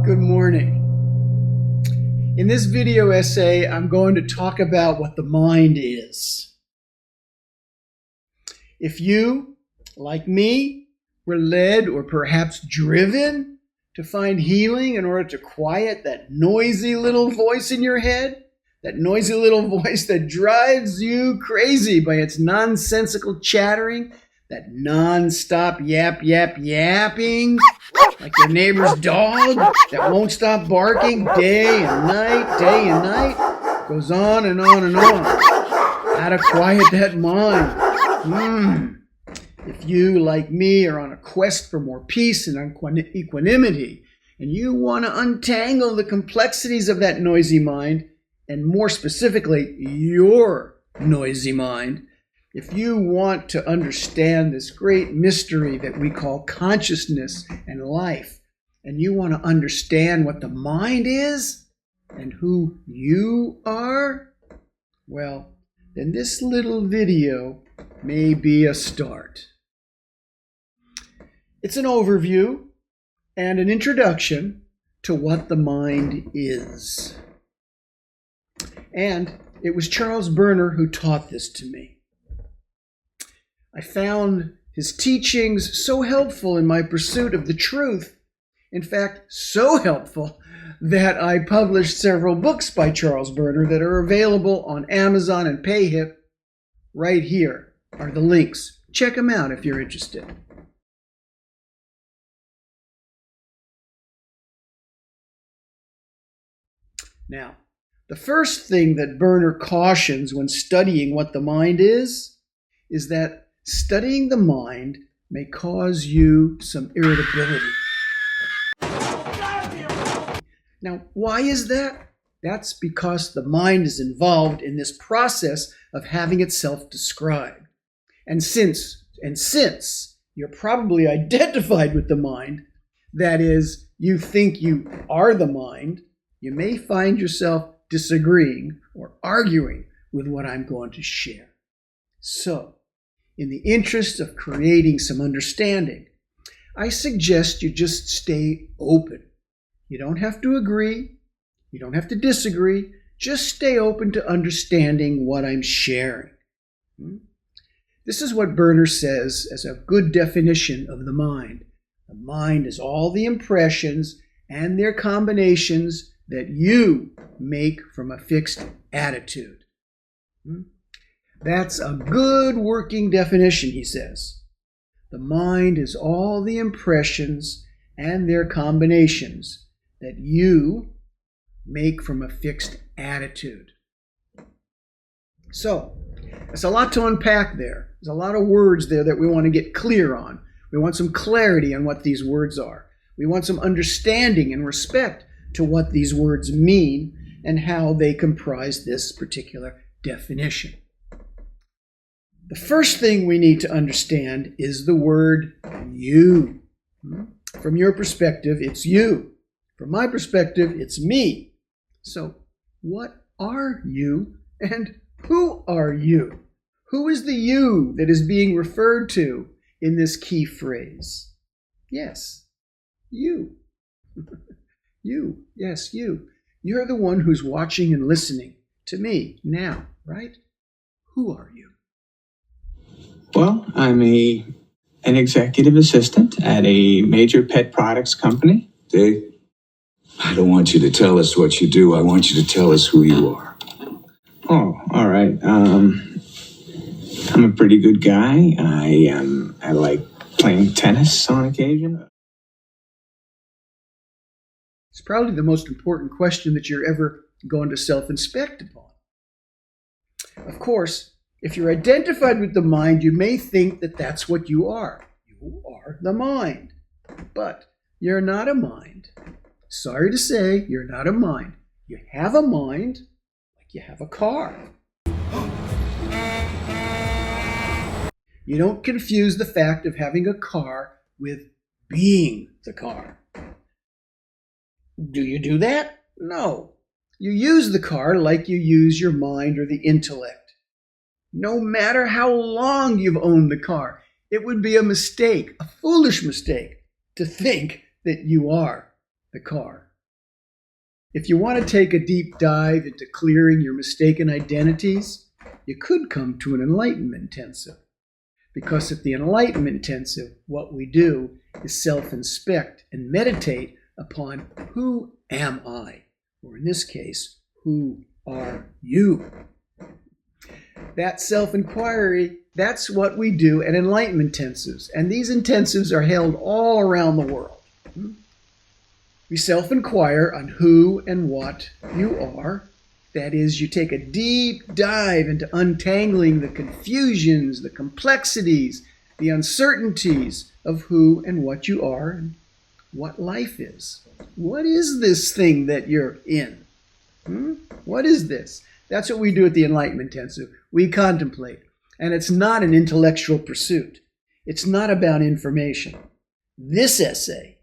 Good morning. In this video essay, I'm going to talk about what the mind is. If you, like me, were led or perhaps driven to find healing in order to quiet that noisy little voice in your head, that noisy little voice that drives you crazy by its nonsensical chattering, that non-stop yapping, like your neighbor's dog that won't stop barking day and night, goes on and on and on. How to quiet that mind. If you, like me, are on a quest for more peace and equanimity, and you want to untangle the complexities of that noisy mind, and more specifically, your noisy mind, if you want to understand this great mystery that we call consciousness and life, and you want to understand what the mind is and who you are, well, then this little video may be a start. It's an overview and an introduction to what the mind is. And it was Charles Berner who taught this to me. I found his teachings so helpful in my pursuit of the truth, in fact, so helpful that I published several books by Charles Berner that are available on Amazon and PayHip. Right here are the links. Check them out if you're interested. Now, the first thing that Berner cautions when studying what the mind is that studying the mind may cause you some irritability. Now, why is that? That's because the mind is involved in this process of having itself described. And since you're probably identified with the mind, that is, you think you are the mind, you may find yourself disagreeing or arguing with what I'm going to share. So, in the interest of creating some understanding, I suggest you just stay open. You don't have to agree. You don't have to disagree. Just stay open to understanding what I'm sharing. This is what Berner says as a good definition of the mind. The mind is all the impressions and their combinations that you make from a fixed attitude. That's a good working definition, he says. The mind is all the impressions and their combinations that you make from a fixed attitude. So, there's a lot to unpack there. There's a lot of words there that we want to get clear on. We want some clarity on what these words are. We want some understanding and respect to what these words mean and how they comprise this particular definition. The first thing we need to understand is the word you. From your perspective, it's you. From my perspective, it's me. So, what are you and who are you? Who is the you that is being referred to in this key phrase? Yes, you. You. Yes, you. You're the one who's watching and listening to me now, right? Who are you? Well, I'm an executive assistant at a major pet products company. Dave, I don't want you to tell us what you do. I want you to tell us who you are. Oh, all right. I'm a pretty good guy. I like playing tennis on occasion. It's probably the most important question that you're ever going to self-inspect upon. Of course, if you're identified with the mind, you may think that that's what you are. You are the mind. But you're not a mind. Sorry to say, you're not a mind. You have a mind like you have a car. You don't confuse the fact of having a car with being the car. Do you do that? No. You use the car like you use your mind or the intellect. No matter how long you've owned the car, it would be a mistake, a foolish mistake, to think that you are the car. If you want to take a deep dive into clearing your mistaken identities, you could come to an enlightenment intensive. Because at the enlightenment intensive, what we do is self-inspect and meditate upon who am I? Or in this case, who are you? That self-inquiry, that's what we do at enlightenment intensives. And these intensives are held all around the world. We self-inquire on who and what you are. That is, you take a deep dive into untangling the confusions, the complexities, the uncertainties of who and what you are and what life is. What is this thing that you're in? What is this? That's what we do at the Enlightenment Intensive. We contemplate. And it's not an intellectual pursuit. It's not about information. This essay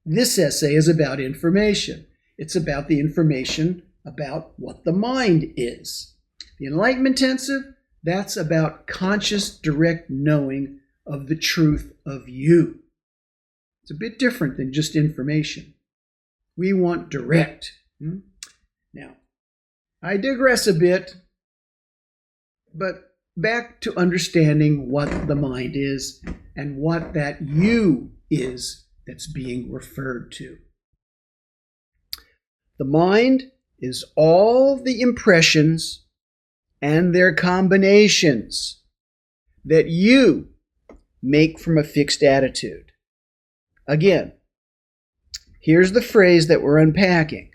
is about information. It's about the information about what the mind is. The Enlightenment Intensive, that's about conscious, direct knowing of the truth of you. It's a bit different than just information. We want direct. Now, I digress a bit, but back to understanding what the mind is and what that you is that's being referred to. The mind is all the impressions and their combinations that you make from a fixed attitude. Again, here's the phrase that we're unpacking.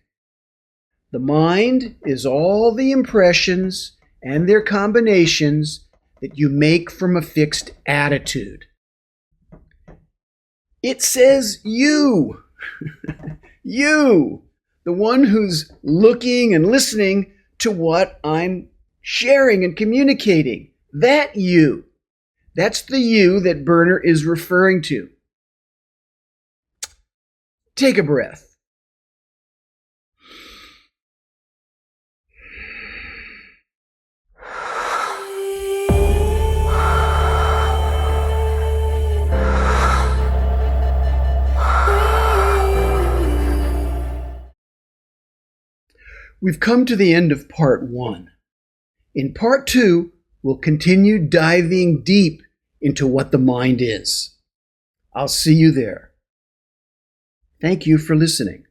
The mind is all the impressions and their combinations that you make from a fixed attitude. It says you, you, the one who's looking and listening to what I'm sharing and communicating. That you. That's the you that Berner is referring to. Take a breath. We've come to the end of part 1. In part 2, we'll continue diving deep into what the mind is. I'll see you there. Thank you for listening.